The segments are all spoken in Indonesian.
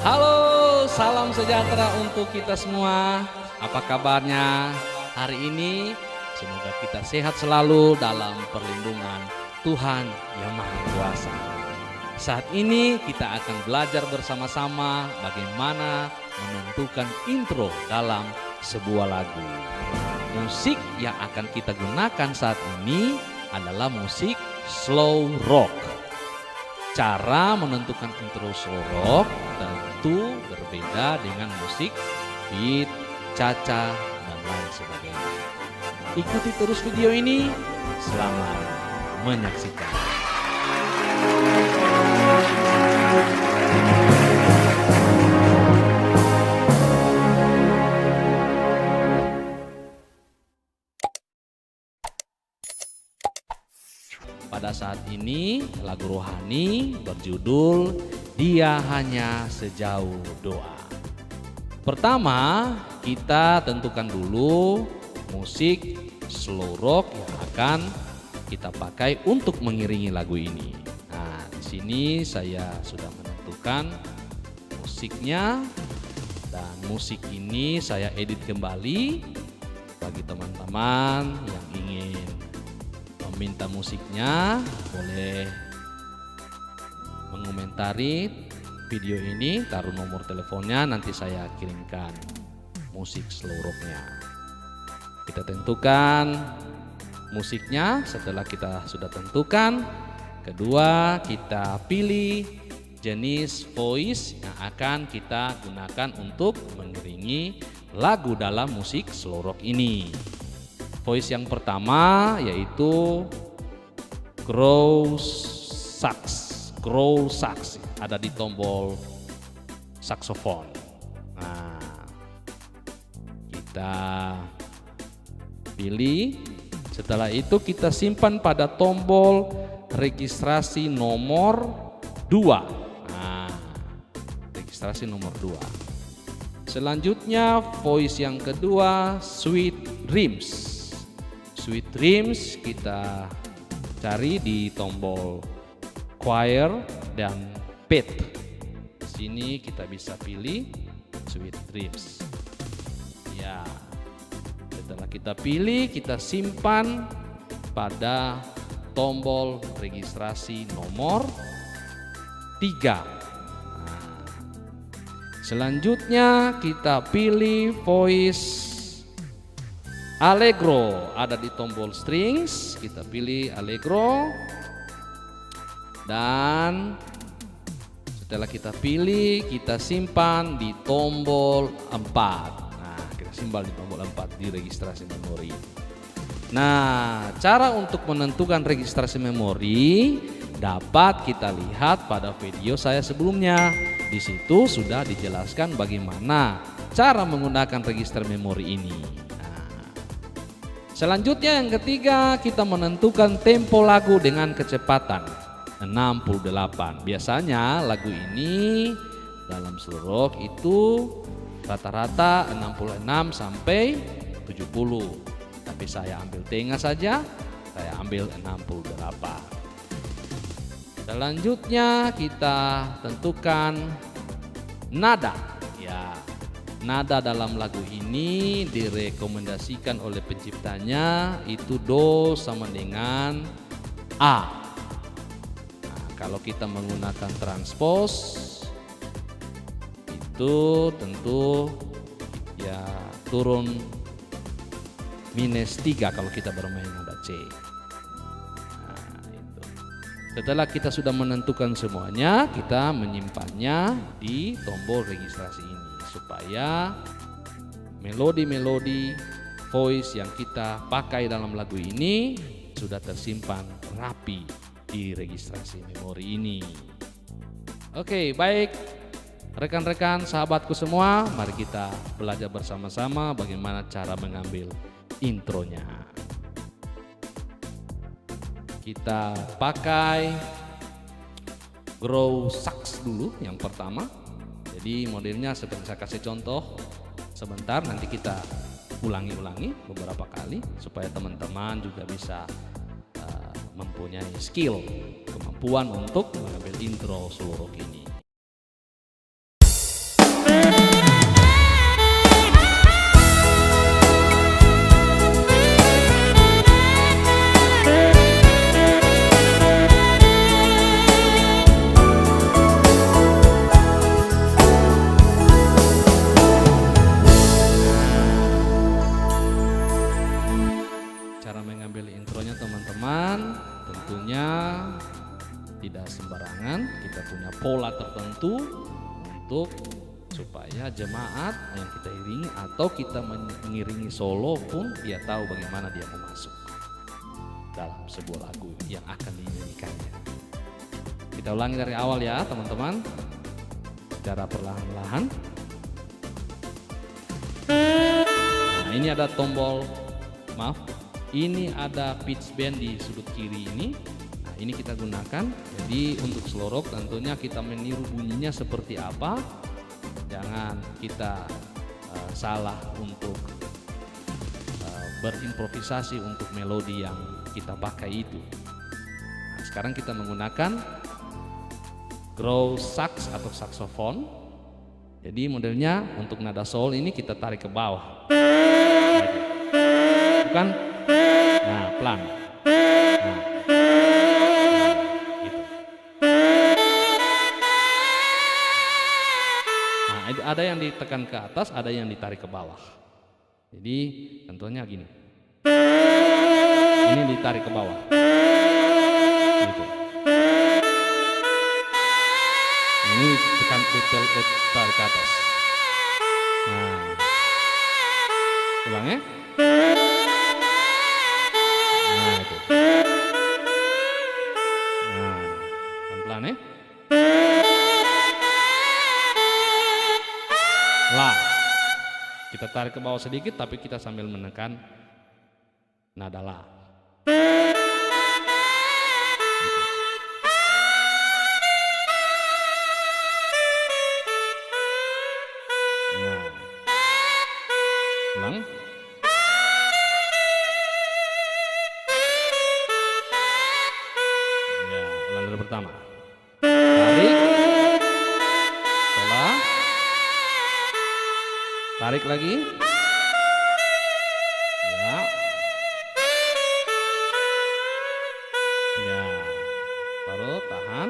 Halo, salam sejahtera untuk kita semua. Apa kabarnya hari ini? Semoga kita sehat selalu dalam perlindungan Tuhan Yang Maha Kuasa. Saat ini kita akan belajar bersama-sama bagaimana menentukan intro dalam sebuah lagu. Musik yang akan kita gunakan saat ini adalah musik slow rock. Cara menentukan intro slow rock tentu berbeda dengan musik beat, caca, dan lain sebagainya. Ikuti terus video ini, selamat menyaksikan. Pada saat ini lagu rohani berjudul Dia Hanya Sejauh Doa. Pertama, kita tentukan dulu musik slow rock yang akan kita pakai untuk mengiringi lagu ini. Nah, di sini saya sudah menentukan musiknya, dan musik ini saya edit kembali bagi teman-teman yang ingin meminta musiknya. Boleh mengomentari video ini, taruh nomor teleponnya, nanti saya kirimkan musik slow rocknya. Kita tentukan musiknya. Setelah kita sudah tentukan, kedua kita pilih jenis voice yang akan kita gunakan untuk mengiringi lagu dalam musik slow rock ini. Voice yang pertama yaitu growl sax, ada di tombol saksofon. Nah, kita pilih. Setelah itu kita simpan pada tombol registrasi nomor 2. Nah, registrasi nomor 2. Selanjutnya voice yang kedua, Sweet Dreams. Sweet Dreams kita cari di tombol choir dan pit. Di sini kita bisa pilih Sweet Dreams. Ya. Setelah kita pilih, kita simpan pada tombol registrasi nomor 3. Nah, selanjutnya kita pilih voice allegro, ada di tombol strings, kita pilih allegro. Dan setelah kita pilih, kita simpan di tombol 4. Simbol di tombol 4 di registrasi memori. Nah, cara untuk menentukan registrasi memori dapat kita lihat pada video saya sebelumnya. Di situ sudah dijelaskan bagaimana cara menggunakan register memori ini. Nah, selanjutnya yang ketiga, kita menentukan tempo lagu dengan kecepatan 68. Biasanya lagu ini dalam slow rock itu rata-rata 66 sampai 70. Tapi saya ambil tengah saja, saya ambil 68. Selanjutnya kita tentukan nada. Ya, nada dalam lagu ini direkomendasikan oleh penciptanya itu do sama dengan A. Nah, kalau kita menggunakan transpose itu tentu ya turun -3 kalau kita bermain nada C. Nah, itu. Setelah kita sudah menentukan semuanya, kita menyimpannya di tombol registrasi ini supaya melodi-melodi voice yang kita pakai dalam lagu ini sudah tersimpan rapi di registrasi memori ini. Oke, baik. Rekan-rekan, sahabatku semua, mari kita belajar bersama-sama bagaimana cara mengambil intronya. Kita pakai growl sax dulu yang pertama. Jadi modelnya seperti saya kasih contoh sebentar, nanti kita ulangi-ulangi beberapa kali supaya teman-teman juga bisa mempunyai skill, kemampuan untuk mengambil intro seluruh ini. Cara mengambil intronya teman-teman tentunya tidak sembarangan, kita punya pola tertentu untuk supaya jemaat yang kita iringi atau kita mengiringi solo pun dia tahu bagaimana dia mau masuk dalam sebuah lagu yang akan dinyanyikannya. Kita ulangi dari awal ya teman-teman, secara perlahan-lahan. Nah, ini ada tombol, maaf, ini ada pitch bend di sudut kiri ini. Nah, ini kita gunakan. Jadi untuk selorok tentunya kita meniru bunyinya seperti apa. Jangan kita salah untuk berimprovisasi untuk melodi yang kita pakai itu. Nah, sekarang kita menggunakan grow sax atau saxophone. Jadi modelnya untuk nada sol ini kita tarik ke bawah. Bukan? Nah, pelan. Nah, gitu. Nah, ada yang ditekan ke atas, ada yang ditarik ke bawah. Jadi tentunya gini. Ini ditarik ke bawah. Gitu. Ini tekan ditarik ke atas. Nah, ulang ya. Nah, itu. Nah, pelan-pelan ya. Lah, kita tarik ke bawah sedikit tapi kita sambil menekan nada la. Nah, ulang. Pertama, tarik, setelah tarik lagi, ya, ya, baru tahan,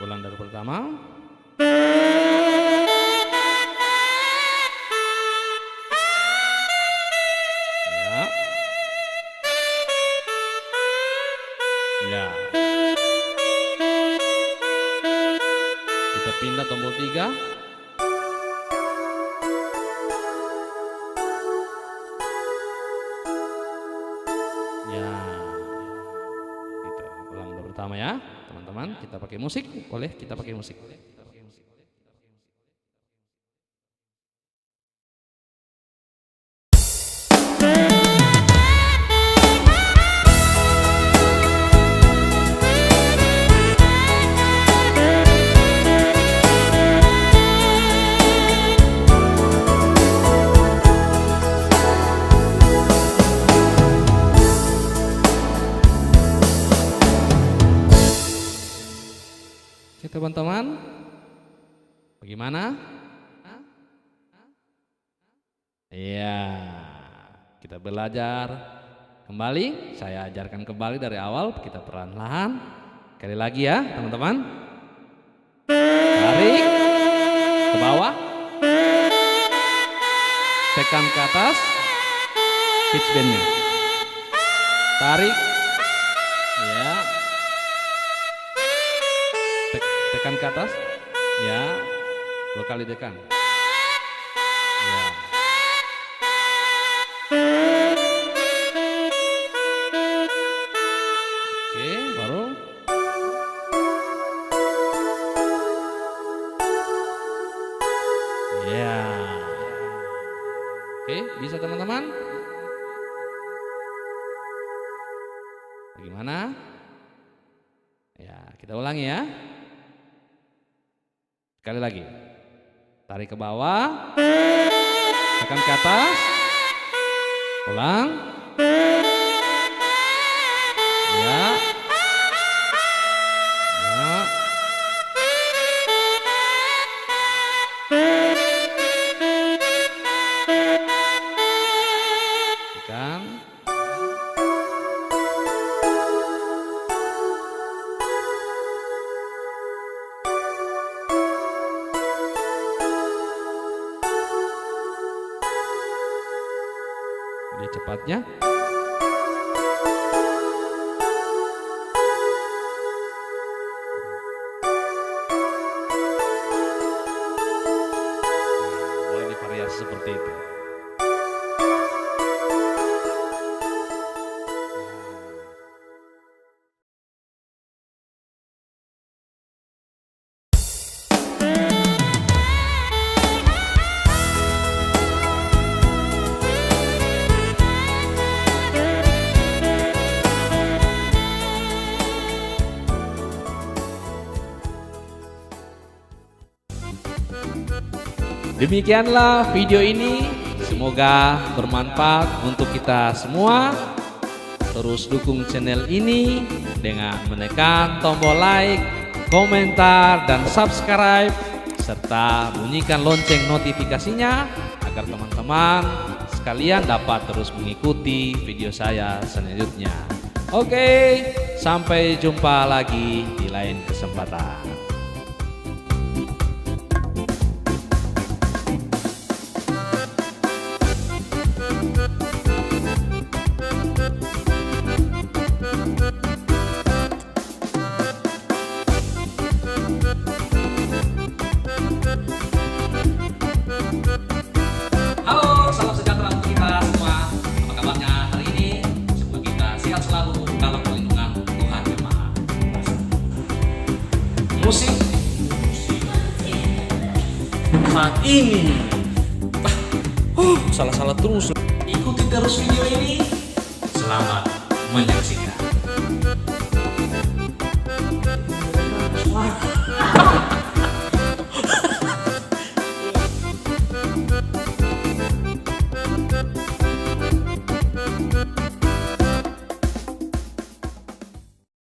ulang dari pertama. Ya. Kita pindah tombol 3. Ya. Gitu. Ulang dari pertama ya, teman-teman. Kita pakai musik, boleh kita pakai musik. Oke teman-teman, bagaimana? Iya, kita belajar kembali. Saya ajarkan kembali dari awal, kita perlahan-lahan. Sekali lagi ya teman-teman. Tarik ke bawah, tekan ke atas, pitch bendnya. Tarik, ya. Tekan ke atas, ya, 2 kali tekan, ya. Oke, baru. Ya. Oke, bisa teman-teman? kita ulangi ya. Sekali lagi. Tarik ke bawah. Tekan ke atas. Ulang. Ya. Ya. Tekan. Lebih cepatnya. Boleh divariasi seperti itu. Demikianlah video ini, semoga bermanfaat untuk kita semua. Terus dukung channel ini dengan menekan tombol like, komentar, dan subscribe, serta bunyikan lonceng notifikasinya agar teman-teman sekalian dapat terus mengikuti video saya selanjutnya. Oke, sampai jumpa lagi di lain kesempatan. Halo, salam sejahtera untuk kita semua. Apa kabarnya hari ini? Semoga kita sehat selalu dalam perlindungan Tuhan Yang Maha Kuasa. Musik saat ini. Salah-salah terus. Ikuti terus video ini. Selamat menyaksikan.